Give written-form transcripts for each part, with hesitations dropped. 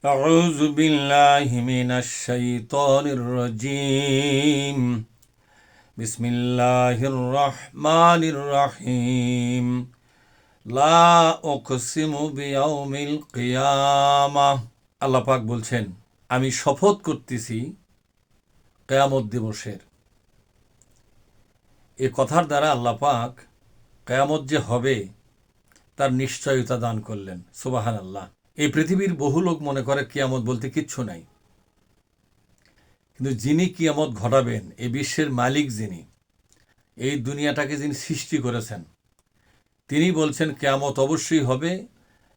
أعوذ بالله من الشيطان الرجيم بسم الله الرحمن الرحيم لا أقسم بيوم القيامة আল্লাহ পাক বলছেন, আমি শপথ করতেছি কিয়ামত দিবসের। এই কথার দ্বারা আল্লাহ পাক কিয়ামত যে হবে তার নিশ্চয়তা দান করলেন। সুবহানাল্লাহ। এই পৃথিবীর বহু লোক মনে করে কিয়ামত বলতে কিচ্ছু নাই, কিন্তু যিনি কিয়ামত ঘটাবেন, এই বিশ্বের মালিক যিনি, এই দুনিয়াটাকে যিনি সৃষ্টি করেছেন, তিনি বলছেন কিয়ামত অবশ্যই হবে।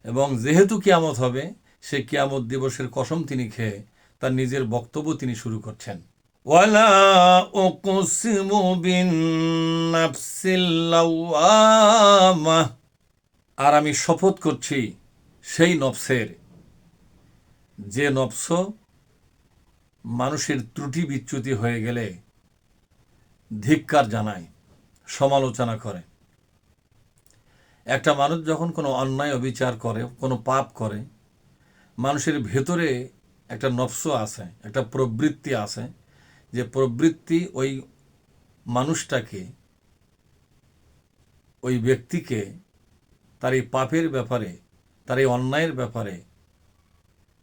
এবং যেহেতু কিয়ামত হবে, সেই কিয়ামত দিবসের কসম তিনি খেয়ে তার নিজের বক্তব্য তিনি শুরু করছেন। ওয়ালা উকসিমু বিন-নাফসিল লাওয়ামা, আর আমি শপথ করছি সেই নফসের, যে নফস মানুষের ত্রুটি বিচ্যুতি হয়ে গেলে ধিক্কার জানায়, সমালোচনা করে। একটা মানুষ যখন কোনো অন্যায় অবিচার করে, কোনো পাপ করে, মানুষের ভেতরে একটা নফস আছে, একটা প্রবৃত্তি আছে, যে প্রবৃত্তি ওই মানুষটাকে, ওই ব্যক্তিকে তার এই পাপের ব্যাপারে, তার এই অন্যায়ের ব্যাপারে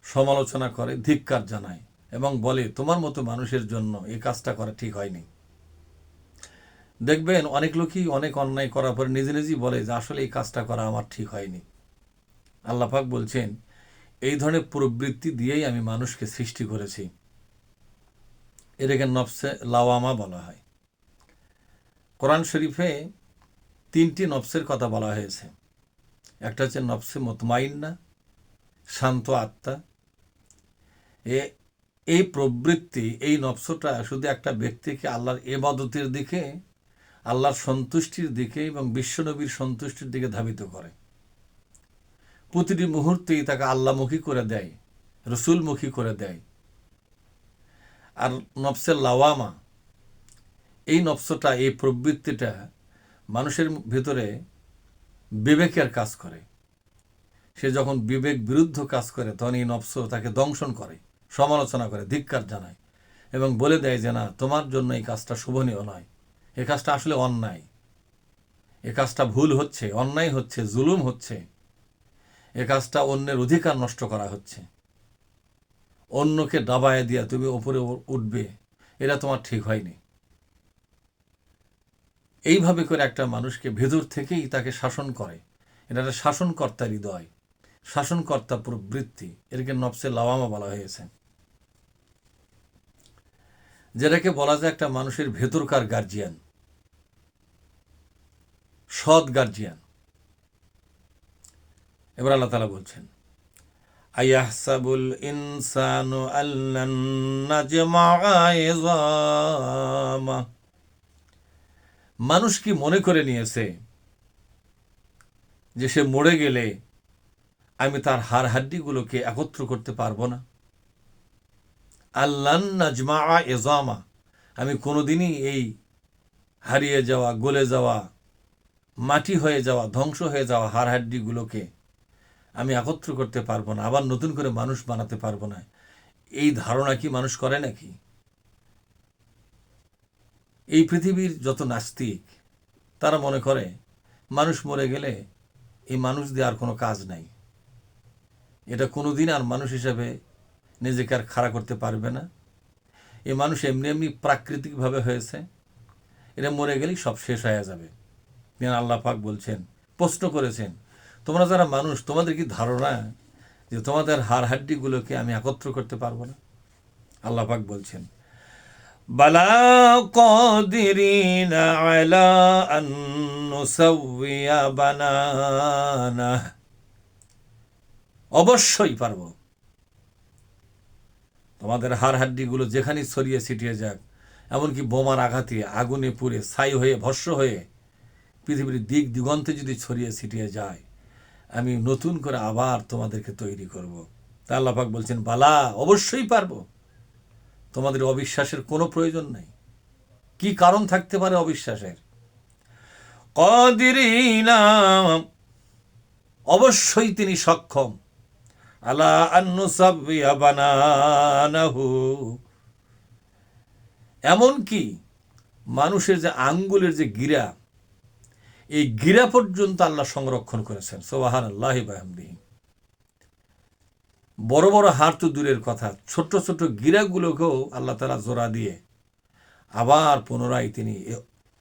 সমালোচনা করে, ধিক্কার জানায় এবং বলে তোমার মতো মানুষের জন্য এই কাজটা করা ঠিক হয়নি। দেখবেন অনেক লোকই অনেক অন্যায় করার পরে নিজে নিজেই বলে যে আসলে এই কাজটা করা আমার ঠিক হয়নি। আল্লাহ পাক বলছেন, এই ধরনের প্রবৃত্তি দিয়েই আমি মানুষকে সৃষ্টি করেছি। এটাকে নফসে লাওয়ামা বলা হয়। কোরআন শরীফে 3টি নফসের কথা বলা হয়েছে। একটা হচ্ছে নফসে মুতমাইন্না, শান্ত আত্মা। এই প্রবৃত্তি, এই নফসটা শুধু একটা ব্যক্তিকে আল্লাহর ইবাদতের দিকে, আল্লাহর সন্তুষ্টির দিকে এবং বিশ্বনবীর সন্তুষ্টির দিকে ধাবিত করে। প্রতিটি মুহূর্তেই তাকে আল্লাহমুখী করে দেয়, রসুলমুখী করে দেয়। আর নফসের লাওয়ামা, এই নফসটা, এই প্রবৃত্তিটা মানুষের ভিতরে বিবেকের কাজ করে। সে যখন বিবেক বিরুদ্ধ কাজ করে, তখন এই নফস তাকে দংশন করে, সমালোচনা করে, ধিক্কার জানায় এবং বলে দেয় যে না, তোমার জন্য এই কাজটা শোভনীয় নয়, এই কাজটা আসলে অন্যায়, এ কাজটা ভুল হচ্ছে, অন্যায় হচ্ছে, জুলুম হচ্ছে, এ কাজটা অন্যের অধিকার নষ্ট করা হচ্ছে, অন্যকে দাবায় দিয়া তুমি ওপরে উঠবে, এটা তোমার ঠিক হয়নি। এইভাবে করে একটা মানুষকে ভেতর থেকেই তাকে শাসন করে। এটা একটা শাসনকর্তা হৃদয়, শাসনকর্তা প্রবৃত্তি। এটাকে নফসে লাওয়ামা বলা হয়েছে, যেটাকে বলা যায় একটা মানুষের ভেতরকার গার্জিয়ান, সৎ গার্জিয়ান। এবার আল্লাহ তাআলা বলছেন, আয়াহসাবুল ইনসানু আল্লান নাজমাআ ইযামা, মানুষ কি মনে করে নিয়েছে যে সে মরে গেলে আমি তার হাড় হাড্ডিগুলোকে একত্র করতে পারবো না? আল্লান নাজমাআ ইযামা, আমি কোনোদিনই এই হারিয়ে যাওয়া, গলে যাওয়া, মাটি হয়ে যাওয়া, ধ্বংস হয়ে যাওয়া হাড় হাড্ডিগুলোকে আমি একত্র করতে পারবো না, আবার নতুন করে মানুষ বানাতে পারবো না। এই ধারণা কি মানুষ করে নাকি? এই পৃথিবীর যত নাস্তিক, তারা মনে করে মানুষ মরে গেলে এই মানুষ দিয়ে আর কোনো কাজ নাই, এটা কোনোদিন আর মানুষ হিসেবে নিজেকে আর খাড়া করতে পারবে না। এই মানুষ এমনি এমনি প্রাকৃতিকভাবে হয়েছে, এটা মরে গেলেই সব শেষ হয়ে যাবে। আল্লাহ পাক বলছেন, প্রশ্ন করেছেন, তোমরা যারা মানুষ, তোমাদের কি ধারণা যে তোমাদের হাড় হাড্ডিগুলোকে আমি একত্র করতে পারবো না? আল্লাহ পাক বলছেন, বালা কাদিরিনা আলা আন নুসাউইয়া বানানা, অবশ্যই পারবো। তোমাদের হাড় হাড্ডিগুলো যেখানে ছড়িয়ে ছিটিয়ে যাক, এমনকি বোমার আঘাতে আগুনে পুড়ে ছাই হয়ে, ভস্ম হয়ে পৃথিবীর দিক দিগন্তে যদি ছড়িয়ে ছিটিয়ে যায়, আমি নতুন করে আবার তোমাদেরকে তৈরি করব। তা আল্লাহ পাক বলছেন, বালা, অবশ্যই পারবো। তোমাদের অবিশ্বাসের কোনো প্রয়োজন নেই। কি কারণ থাকতে পারে অবিশ্বাসের? কাদিরিনা, অবশ্যই তিনি সক্ষম, আলা আন নুসাব্বিহা বানানাহু, এমনকি মানুষের যে আঙ্গুলের যে গিরা, এই গিরা পর্যন্ত আল্লাহ সংরক্ষণ করেছেন। সুবহানাল্লাহি ওয়া বিহামদিহি। বড় বড় হাড় তো দূরের কথা, ছোট ছোট গিরাগুলোকেও আল্লাহ তাআলা জোড়া দিয়ে আবার পুনরায় তিনি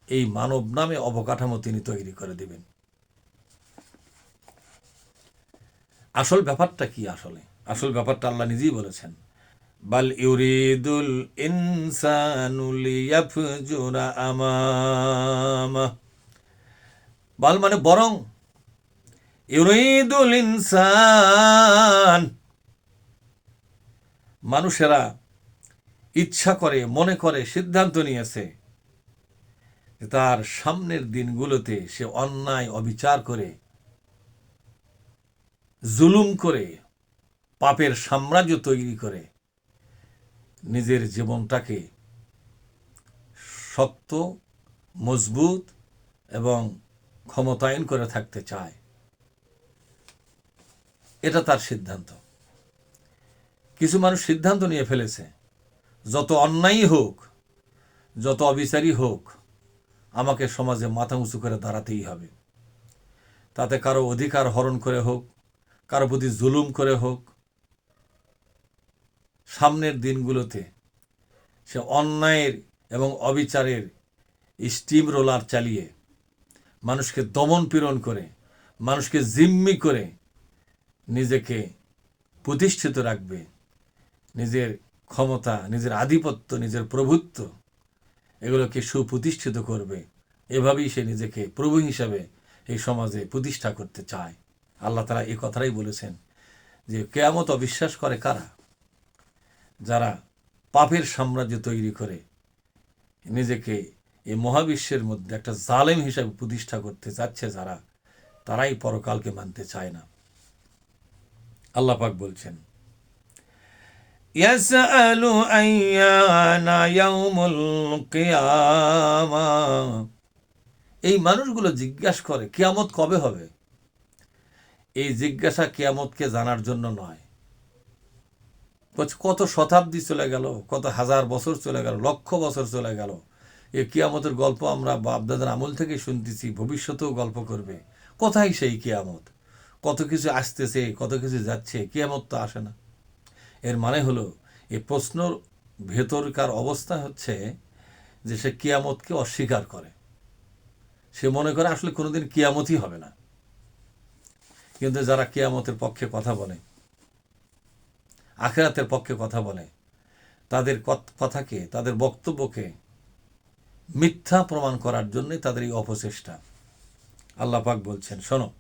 এই মানব নামে অবকাঠামো তিনি তৈরি করে দিবেন। আসল ব্যাপারটা কি? আসল ব্যাপারটা আল্লাহ নিজেই বলেছেন, বাল ইউরিদুল ইনসানু লিয়াফজুরা আমামা। বাল মানে বরং, ইউরিদুল ইনসান, মানুষেরা ইচ্ছা করে, মনে করে, সিদ্ধান্ত নিয়েছে তার সামনের দিনগুলোতে সে অন্যায় অবিচার করে, জুলুম করে, পাপের সাম্রাজ্য তৈরি করে নিজের জীবনটাকে শক্ত, মজবুত এবং ক্ষমতায়ন করে থাকতে চায়। এটা তার সিদ্ধান্ত। কিছু মানুষ সিদ্ধান্ত নিয়ে ফেলেছে, যত অন্যায়ই হোক, যত অবিচারই হোক, আমাকে সমাজে মাথা উঁচু করে দাঁড়াতেই হবে। তাতে কারো অধিকার হরণ করে হোক, কারো প্রতি জুলুম করে হোক, সামনের দিনগুলোতে সে অন্যায়ের এবং অবিচারের স্টিম রোলার চালিয়ে মানুষকে দমন পীড়ন করে, মানুষকে জিম্মি করে নিজেকে প্রতিষ্ঠিত রাখবে। নিজের ক্ষমতা, নিজের আধিপত্য, নিজের প্রভুত্ব এগুলোকে সুপ্রতিষ্ঠিত করবে। এভাবেই সে নিজেকে প্রভু হিসাবে এই সমাজে প্রতিষ্ঠা করতে চায়। আল্লাহ তাআলা এই কথাটাই বলেছেন যে কিয়ামত অবিশ্বাস করে কারা? যারা পাপের সাম্রাজ্য তৈরি করে নিজেকে এই মহাবিশ্বের মধ্যে একটা জালেম হিসাবে প্রতিষ্ঠা করতে চাচ্ছে যারা, তারাই পরকালকে মানতে চায় না। আল্লাহ পাক বলছেন, ইয়াসআলু আইয়ানা ইয়াউমুল কিয়ামা, এই মানুষগুলো জিজ্ঞাসা করে কিয়ামত কবে হবে। এই জিজ্ঞাসা কিয়ামতকে জানার জন্য নয়। কত শতাব্দী চলে গেল, কত হাজার বছর চলে গেল, লক্ষ বছর চলে গেল, এই কিয়ামতের গল্প আমরা বাপ-দাদার আমল থেকে শুনতেছি, ভবিষ্যতেও গল্প করবে। কোথায় সেই কিয়ামত? কত কিছু আসতেছে, কত কিছু যাচ্ছে, কিয়ামত তো আসে না। এর মানে হলো, এই প্রশ্নর ভেতরকার অবস্থা হচ্ছে যে সে কিয়ামতকে অস্বীকার করে। সে মনে করে আসলে কোনোদিন কিয়ামতই হবে না। কিন্তু যারা কিয়ামতের পক্ষে কথা বলে, আখিরাতের পক্ষে কথা বলে, তাদের কথাকে, তাদের বক্তব্যকে মিথ্যা প্রমাণ করার জন্যই তাদের এই অপচেষ্টা। আল্লাহ পাক বলছেন, শোনো,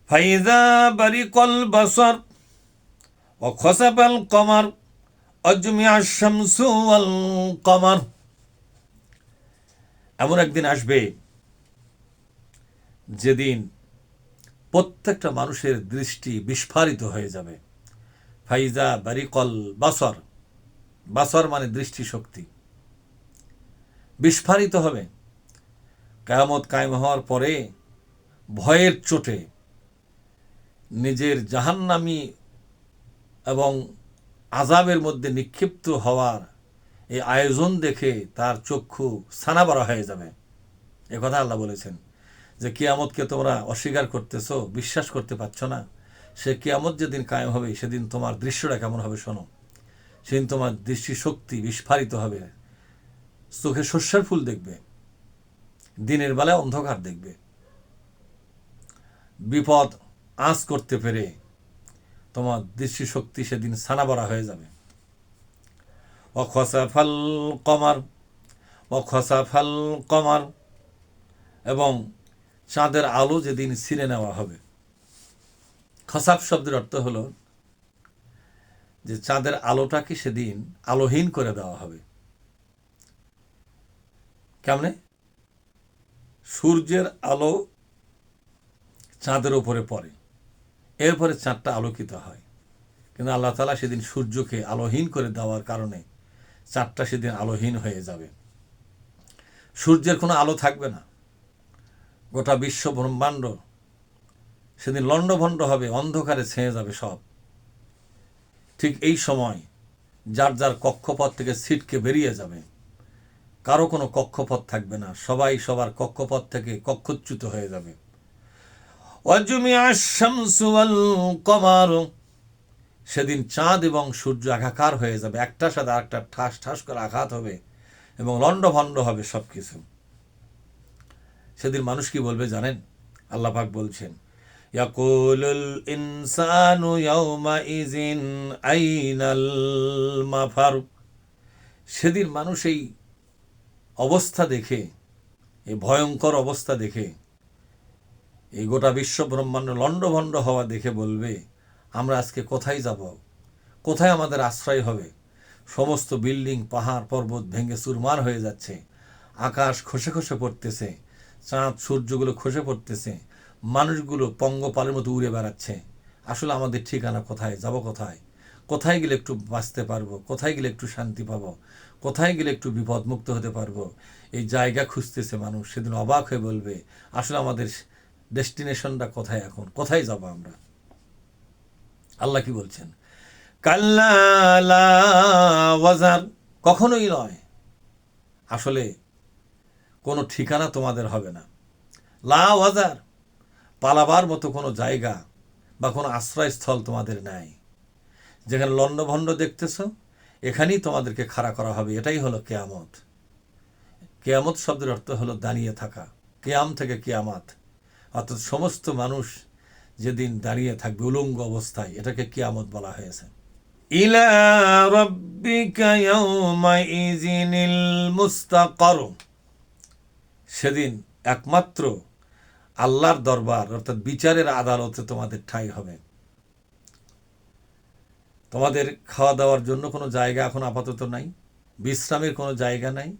ফাইযা বারিকাল বাসার ওয়া খাসাফাল কমার আজমিআশ শামসু ওয়াল কমার, এমন একদিন আসবে যেদিন প্রত্যেকটা মানুষের দৃষ্টি বিস্ফারিত হয়ে যাবে। ফাইজা বারিকল বাসর, বাসর মানে দৃষ্টিশক্তি, বিস্ফারিত হবে। কিয়ামত কায়েম হওয়ার পরে ভয়ের চোটে নিজের জাহান্নামী এবং আযাবের মধ্যে নিক্ষিপ্ত হওয়ার এই আয়োজন দেখে তার চক্ষু ছানাবড়া হয়ে যাবে। এ কথা আল্লাহ বলেছেন যে কিয়ামতকে তোমরা অস্বীকার করতেছো, বিশ্বাস করতে পারছো না। সে কিয়ামত যেদিন কায়েম হবে সেদিন তোমার দৃশ্যটা কেমন হবে শোনো। সেদিন তোমার দৃষ্টিশক্তি বিস্ফারিত হবে, চোখে শস্যের ফুল দেখবে, দিনের বেলায় অন্ধকার দেখবে। বিপদ আঁচ করতে পেরে তোমার দৃষ্টিশক্তি সেদিন ছানাবড়া হয়ে যাবে। অখসাফাল কমার, অখসাফাল কমার, এবং চাঁদের আলো যেদিন ছিঁড়ে নেওয়া হবে। খসাফ শব্দের অর্থ হলো যে চাঁদের আলোটাকে সেদিন আলোহীন করে দেওয়া হবে। কেমনে? সূর্যের আলো চাঁদের উপরে পড়ে, এরপরে চাঁদটা আলোকিত হয়। কিন্তু আল্লাহ তাআলা সেদিন সূর্যকে আলোহীন করে দেওয়ার কারণে চাঁদটা সেদিন আলোহীন হয়ে যাবে। সূর্যের কোনো আলো থাকবে না। গোটা বিশ্ব ব্রহ্মাণ্ড সেদিন লণ্ডভণ্ড হবে, অন্ধকারে ছেয়ে যাবে সব। ঠিক এই সময় যার যার কক্ষপথ থেকে ছিটকে বেরিয়ে যাবে, কারো কোনো কক্ষপথ থাকবে না, সবাই সবার কক্ষপথ থেকে কক্ষচ্যুত হয়ে যাবে। সেদিন চাঁদ এবং সূর্য একাকার হয়ে যাবে, একটার সাথে আরেকটা ঠাস ঠাস করে আঘাত হবে এবং লণ্ডভণ্ড হবে সব কিছু। সেদিন মানুষ কি বলবে জানেন? আল্লাহ পাক বলছেন, ইয়াকুলুল ইনসানু ইয়াউমাইযিন আইনাল মাফার। সেদিন মানুষ এই অবস্থা দেখে, এই ভয়ঙ্কর অবস্থা দেখে, এই গোটা বিশ্ব ব্রহ্মাণ্ড লণ্ডভণ্ড হওয়া দেখে বলবে, আমরা আজকে কোথায় যাব? কোথায় আমাদের আশ্রয় হবে? সমস্ত বিল্ডিং, পাহাড় পর্বত ভেঙে চুরমার হয়ে যাচ্ছে, আকাশ খসে খসে পড়তেছে, চাঁদ সূর্যগুলো খসে পড়তেছে, মানুষগুলো পঙ্গপালের মতো উড়ে বেড়াচ্ছে। আসলে আমাদের ঠিকানা কোথায়? যাব কোথায়? কোথায় গেলে একটু বাঁচতে পারবো? কোথায় গেলে একটু শান্তি পাবো? কোথায় গেলে একটু বিপদমুক্ত হতে পারবো? এই জায়গা খুঁজতেছে মানুষ। সেদিন অবাক হয়ে বলবে, আসলে আমাদের ডেস্টিনেশনটা কোথায়? এখন কোথায় যাব আমরা? আল্লাহ কি বলছেন? কাল্লা লা ওয়াজার, কখনোই নয়। আসলে কোনো ঠিকানা তোমাদের হবে না। লা ওয়াজার, পালাবার মতো কোনো জায়গা বা কোনো আশ্রয়স্থল তোমাদের নাই। যেখানে লণ্ডভণ্ড দেখতেছ, এখানেই তোমাদেরকে খাড়া করা হবে। এটাই হলো কেয়ামত। কেয়ামত শব্দের অর্থ হলো দাঁড়িয়ে থাকা। কেয়াম থেকে কেয়ামাত, অর্থাৎ সমস্ত মানুষ যেদিন দাঁড়িয়ে থাকবে উলঙ্গ অবস্থায়, এটাকে কিয়ামত বলা হয়েছে। ইলা রাব্বিকা ইয়াওমাইযিনিল মুস্তাকার, সেদিন একমাত্র আল্লাহর দরবার অর্থাৎ বিচারের আদালতে তোমাদের ঠাঁই হবে। তোমাদের খাওয়া দাওয়ার জন্য কোনো জায়গা এখন আপাতত নাই, বিশ্রামের কোনো জায়গা নাই,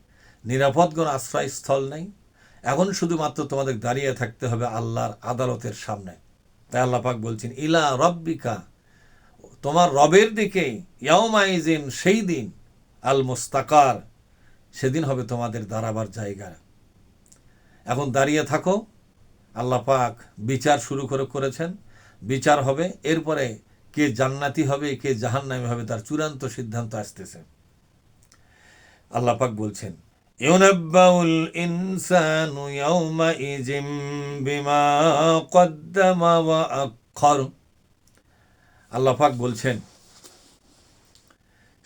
নিরাপদ কোনো আশ্রয়স্থল নাই। এখন শুধুমাত্র তোমাদের দাঁড়িয়ে থাকতে হবে আল্লাহর আদালতের সামনে। তাই আল্লাহ পাক বলছেন, ইলা রব্বিকা, তোমার রবের দিকে, ইয়াউমাইজিন, সেই দিন, আল মুস্তাকার, সেদিন হবে তোমাদের দাঁড়াবার জায়গা। এখন দাঁড়িয়ে থাকো। আল্লাহ পাক বিচার শুরু করেছেন, বিচার হবে। এরপরে কে জান্নাতি হবে কে জাহান্নামী হবে তার চূড়ান্ত সিদ্ধান্ত আসতেছে। আল্লাহ পাক বলছেন, ইউনাব্বাউল ইনসানু ইয়াউমাইযিন বিমা কদ্দামা ওয়া আখখার। আল্লাহ পাক বলছেন,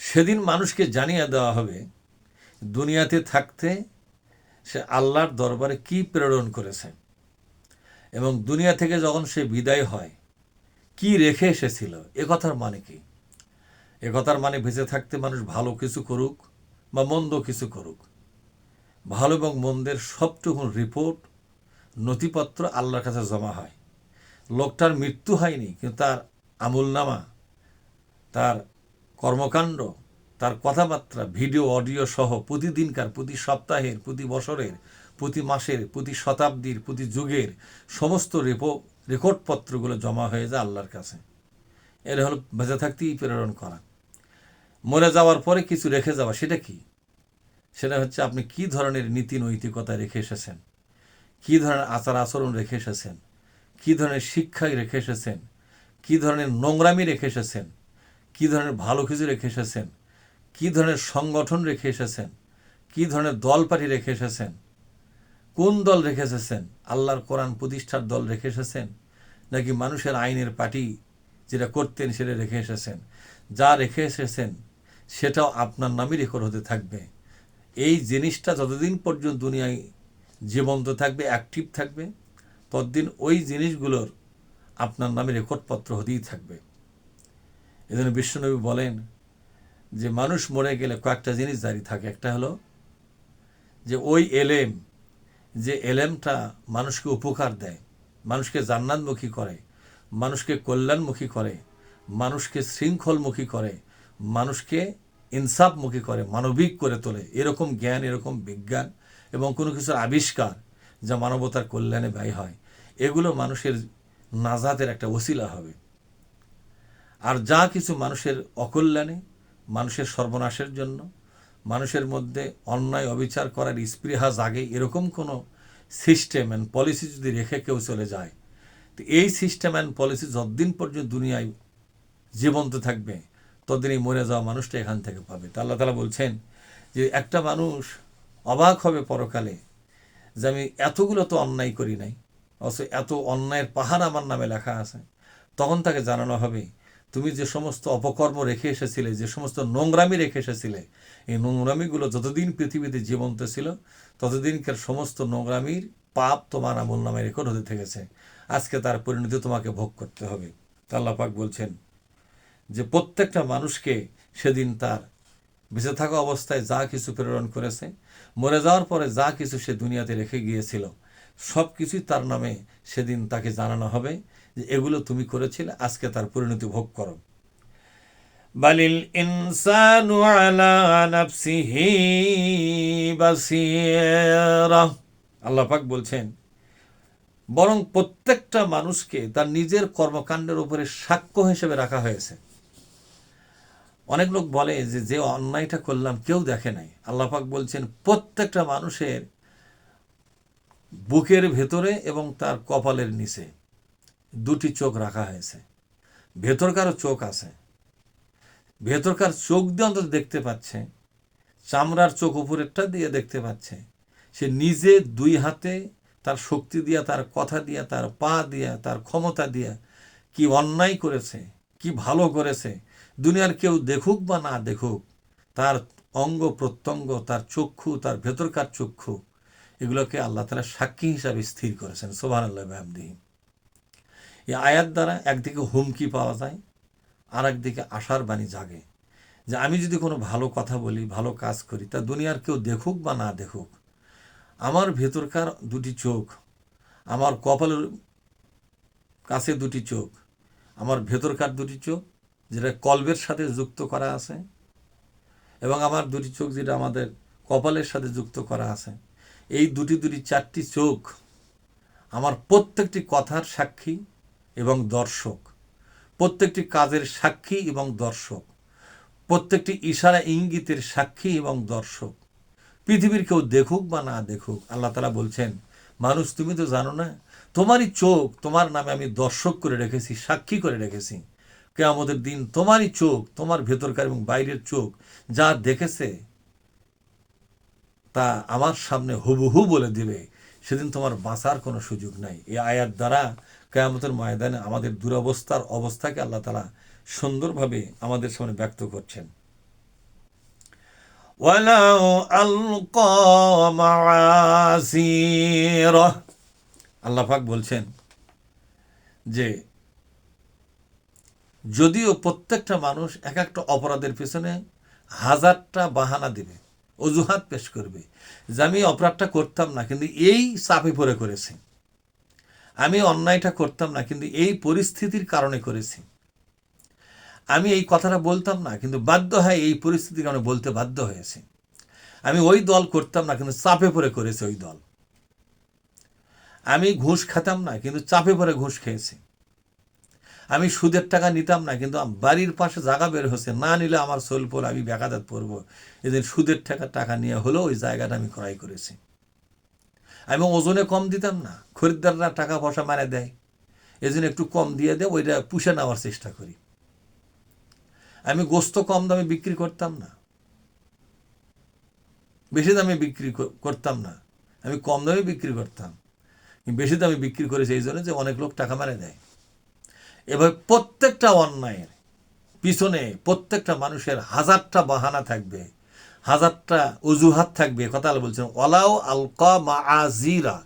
সেদিন মানুষকে জানিয়ে দেওয়া হবে দুনিয়াতে থাকতে সে আল্লাহর দরবারে কি প্রেরণ করেছে, এবং দুনিয়া থেকে যখন সে বিদায় হয় কি রেখে এসেছিল। একথার মানে কি? একথার মানে বেঁচে থাকতে মানুষ ভালো কিছু করুক বা মন্দ কিছু করুক, ভালো এবং মন্দের সবটুকু রিপোর্ট, নথিপত্র আল্লাহর কাছে জমা হয়। লোকটার মৃত্যু হয়নি, কিন্তু তার আমলনামা, তার কর্মকাণ্ড, তার কথাবার্তা, ভিডিও অডিও সহ প্রতিদিনকার, প্রতি সপ্তাহের, প্রতি বছরের, প্রতি মাসের, প্রতি শতাব্দীর, প্রতি যুগের সমস্ত রেকর্ডপত্রগুলো জমা হয়ে যায় আল্লাহর কাছে। এর হলো বেঁচে থাকতেই প্রেরণ করা। মরে যাওয়ার পরে কিছু রেখে যাওয়া, সেটা কি? সেটা হচ্ছে আপনি কি ধরনের নীতি নৈতিকতা রেখে এসেছেন, কি ধরনের আচার আচরণ রেখে এসেছেন, কি ধরনের শিক্ষা রেখে এসেছেন, কি ধরনের নোংরামি রেখে এসেছেন, কি ধরনের ভালো কিছু রেখে এসেছেন, কি ধরনের সংগঠন রেখে এসেছেন, কি ধরনের দল পার্টি রেখে এসেছেন, কোন দল রেখে এসেছেন, আল্লাহর কোরআন প্রতিষ্ঠার দল রেখে এসেছেন, নাকি মানুষের আইনের পার্টি যেটা করতেন সেটা রেখে এসেছেন। যা রেখে এসেছেন সেটাও আপনার নামই রেকর্ড হতে থাকবে। এই জিনিসটা যতদিন পর্যন্ত দুনিয়ায় জীবন্ত থাকবে, অ্যাক্টিভ থাকবে, ততদিন ওই জিনিসগুলোর আপনার নামে রেকর্ডপত্র হতেই থাকবে। এজন্য বিশ্বনবী বলেন যে মানুষ মরে গেলে কয়েকটা জিনিস জারি থাকে। একটা হলো যে ওই এলেম, যে এলেমটা মানুষকে উপকার দেয়, মানুষকে জান্নাতমুখী করে, মানুষকে কল্যাণমুখী করে, মানুষকে শৃঙ্খলমুখী করে, মানুষকে ইনসাফমুখী করে, মানবিক করে তোলে, এরকম জ্ঞান, এরকম বিজ্ঞান এবং কোনো কিছুর আবিষ্কার যা মানবতার কল্যাণে ব্যয় হয়, এগুলো মানুষের নাজাতের একটা ওসিলা হবে। আর যা কিছু মানুষের অকল্যাণে, মানুষের সর্বনাশের জন্য, মানুষের মধ্যে অন্যায় অবিচার করার স্পৃহা জাগে, এরকম কোনো সিস্টেম অ্যান্ড পলিসি যদি রেখে কেউ চলে যায়, তো এই সিস্টেম অ্যান্ড পলিসি যতদিন পর্যন্ত দুনিয়ায় জীবন্ত থাকবে ততদিন এই মরে যাওয়া মানুষটা এখান থেকে পাবে। তা আল্লাহ তাআলা বলছেন যে একটা মানুষ অবাক হবে পরকালে যে আমি এতগুলো তো অন্যায় করি নাই, অথচ এত অন্যায়ের পাহাড় আমার নামে লেখা আছে। তখন তাকে জানানো হবে তুমি যে সমস্ত অপকর্ম রেখে এসেছিলে, যে সমস্ত নোংরামি রেখে এসেছিলে, এই নোংরামিগুলো যতদিন পৃথিবীতে জীবন্ত ছিল ততদিনকার সমস্ত নোংরামির পাপ তোমার আমল নামে রেকর্ড হতে থেকেছে। আজকে তার পরিণতি তোমাকে ভোগ করতে হবে। আল্লাহ পাক বলছেন যে প্রত্যেকটা মানুষকে সেদিন তার বেঁচে থাকা অবস্থায় যা কিছু প্রেরণ করেছে, মরে যাওয়ার পরে যা কিছু সে দুনিয়াতে রেখে গিয়েছিল, সব কিছুই তার নামে সেদিন তাকে জানানো হবে যে এগুলো তুমি করেছিলে, আজকে তার পরিণতি ভোগ করো। বালিল ইনসানু আলা নাফসিহি বাসীরা, আল্লাহ পাক বলছেন বরং প্রত্যেকটা মানুষকে তার নিজের কর্মকাণ্ডের উপরে সাক্ষ্য হিসেবে রাখা হয়েছে। অনেক লোক বলে যে যে অন্যায়টা করলাম কেউ দেখে নাই। আল্লাহ পাক বলছেন প্রত্যেকটা মানুষের বুকের ভেতরে এবং তার কপালের নিচে দুটি চোখ রাখা হয়েছে। ভেতরকারও চোখ আছে, ভেতরকার চোখ দিয়ে অন্তত দেখতে পাচ্ছে, চামড়ার চোখ উপরেরটা দিয়ে দেখতে পাচ্ছে। সে নিজে দুই হাতে তার শক্তি দিয়া, তার কথা দিয়া, তার পা দিয়া, তার ক্ষমতা দিয়া কি অন্যায় করেছে, কি ভালো করেছে, দুনিয়ার কেউ দেখুক বা না দেখুক, তার অঙ্গ প্রত্যঙ্গ, তার চক্ষু, তার ভেতরকার চক্ষু, এগুলোকে আল্লাহ তাআলা সাক্ষী হিসাবে স্থির করেছেন। সুবহানাল্লাহ ওয়া বিহামদিহি। এই আয়াত দ্বারা একদিকে হুমকি পাওয়া যায়, আর একদিকে আশার বাণী জাগে যে আমি যদি কোনো ভালো কথা বলি, ভালো কাজ করি, তা দুনিয়ার কেউ দেখুক বা না দেখুক, আমার ভেতরকার দুটি চোখ, আমার কপালের কাছে দুটি চোখ, আমার ভেতরকার দুটি চোখ যেটা কলবের সাথে যুক্ত করা আছে, এবং আমার দুটি চোখ যেটা আমাদের কপালের সাথে যুক্ত করা আছে, এই দুটি চারটি চোখ আমার প্রত্যেকটি কথার সাক্ষী এবং দর্শক, প্রত্যেকটি কাজের সাক্ষী এবং দর্শক, প্রত্যেকটি ইশারা ইঙ্গিতের সাক্ষী এবং দর্শক। পৃথিবীর কেউ দেখুক বা না দেখুক, আল্লাহ তাআলা বলছেন মানুষ তুমি তো জানো না, তোমারই চোখ, তোমার নামে আমি দর্শক করে রেখেছি, সাক্ষী করে রেখেছি। কিয়ামতের দিন তোমারই চোখ, তোমার ভেতরকার এবং বাইরের চোখ যা দেখেছে তা আমার সামনে হুবহু বলে দিবে। সেদিন তোমার বাঁচার কোনো সুযোগ নাই। এই আয়াত দ্বারা কিয়ামতের ময়দানে আমাদের দুরবস্থার অবস্থাকে আল্লাহ তাআলা সুন্দরভাবে আমাদের সামনে ব্যক্ত করছেন। ওয়ালাউ আলকা মাআসিরা, আল্লাহ পাক বলছেন যে যদিও প্রত্যেকটা মানুষ এক একটা অপরাধের পেছনে হাজারটা বাহানা দিবে, অজুহাত পেশ করবে যে আমি অপরাধটা করতাম না কিন্তু এই চাপে পড়ে করেছি, আমি অন্যায়টা করতাম না কিন্তু এই পরিস্থিতির কারণে করেছি, আমি এই কথাটা বলতাম না কিন্তু বাধ্য হয় এই পরিস্থিতির কারণে বলতে বাধ্য হয়েছে, আমি ওই দল করতাম না কিন্তু চাপে পড়ে করেছে ওই দল, আমি ঘুষ খেতাম না কিন্তু চাপে পড়ে ঘুষ খেয়েছি, আমি সুদের টাকা নিতাম না কিন্তু বাড়ির পাশে জায়গা বের হচ্ছে, না নিলে আমার সোলপোল আমি বেকাদাত পড়বো, এদের সুদের টাকা নিয়ে হলেও ওই জায়গাটা আমি ক্রয় করেছি। আমি ওজনে কম দিতাম না, খরিদ্দাররা টাকা পয়সা মারে দেয়, এজন্য একটু কম দিয়ে দেয়, ওইটা পুষে নেওয়ার চেষ্টা করি। আমি গোস্ত কম দামে বিক্রি করতাম না, বেশি দামে বিক্রি করতাম না, আমি কম দামে বিক্রি করতাম, বেশি দামে বিক্রি করেছি এই জন্য যে অনেক লোক টাকা মারে দেয়। এভাবে প্রত্যেকটা অন্যায়ের পিছনে প্রত্যেকটা মানুষের হাজারটা বাহানা থাকবে, হাজারটা অজুহাত থাকবে। কথা বলছেন ওয়ালাউ আলকা মাআযিরা,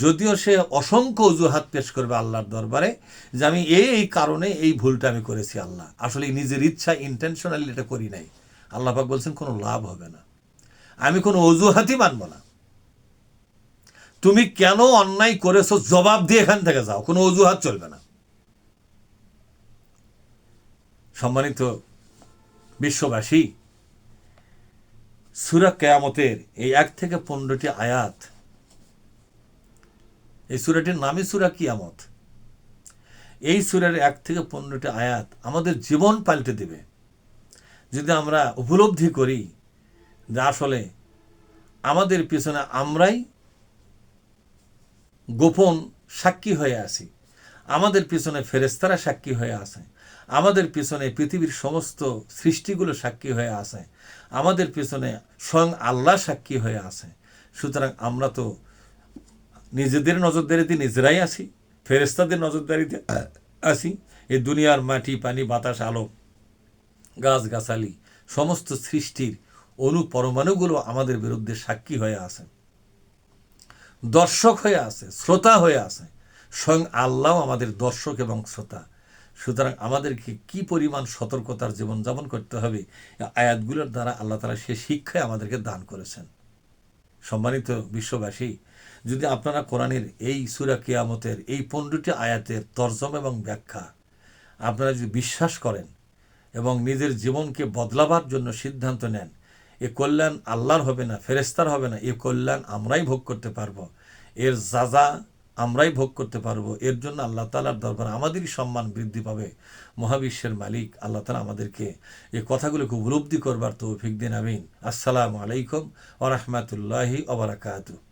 যদিও সে অসংখ্য অজুহাত পেশ করবে আল্লাহর দরবারে যে আমি এই কারণে এই ভুলটা আমি করেছি, আল্লাহ আসলে নিজের ইচ্ছা ইন্টেনশনালি এটা করি নাই। আল্লাহ পাক বলছেন কোনো লাভ হবে না, আমি কোনো অজুহাতই মানব না। তুমি কেন অন্যায় করেছো জবাব দিয়ে এখান থেকে যাও, কোনো অজুহাত চলবে না। সম্মানিত বিশ্ববাসী, সূরা কিয়ামতের এই 1 থেকে 15টি আয়াত, এই সূরাটির নামই সূরা কিয়ামত। এই সূরার 1 থেকে 15টি আয়াত আমাদের জীবন পাল্টে দেবে যদি আমরা উপলব্ধি করি যে আসলে আমাদের পিছনে আমরাই গোপন সাক্ষী হয়ে আছি, আমাদের পিছনে ফেরেশতারা সাক্ষী হয়ে আছে, আমাদের পিছনে পৃথিবীর সমস্ত সৃষ্টিগুলো সাক্ষী হয়ে আছে, আমাদের পিছনে স্বয়ং আল্লাহ সাক্ষী হয়ে আছে। সুতরাং আমরা তো নিজেদের নজরদারিতে নিজেরাই আছি, ফেরেশতাদের নজরদারিতে আছি। এই দুনিয়ার মাটি, পানি, বাতাস, আলো, গাছগাছালি, সমস্ত সৃষ্টির অণু পরমাণুগুলো আমাদের বিরুদ্ধে সাক্ষী হয়ে আছে, দর্শক হয়ে আছে, শ্রোতা হয়ে আছে। স্বয়ং আল্লাহ আমাদের দর্শক এবং শ্রোতা। সুতরাং আমাদেরকে কি পরিমাণ সতর্কতার জীবনযাপন করতে হবে, আয়াতগুলোর দ্বারা আল্লাহ তাআলা সে শিক্ষায় আমাদেরকে দান করেছেন। সম্মানিত বিশ্ববাসী, যদি আপনারা কোরআনের এই সূরা কিয়ামতের এই 15টি আয়াতের তরজমা এবং ব্যাখ্যা আপনারা যদি বিশ্বাস করেন এবং নিজের জীবনকে বদলাবার জন্য সিদ্ধান্ত নেন, এ কল্যাণ আল্লাহর হবে না, ফেরেশতার হবে না, এ কল্যাণ আমরাই ভোগ করতে পারবো, এর যাজা আমরাই ভোগ করতে পারবো। এর জন্য আল্লাহ তাআলার দরবারে আমাদেরই সম্মান বৃদ্ধি পাবে। মহাবিশ্বের মালিক আল্লাহ তাআলা আমাদেরকে এই কথাগুলোকে উপলব্ধি করবার তৌফিক দিন। আমিন। আসসালামু আলাইকুম ওয়া রাহমাতুল্লাহি ওয়া বারাকাতুহু।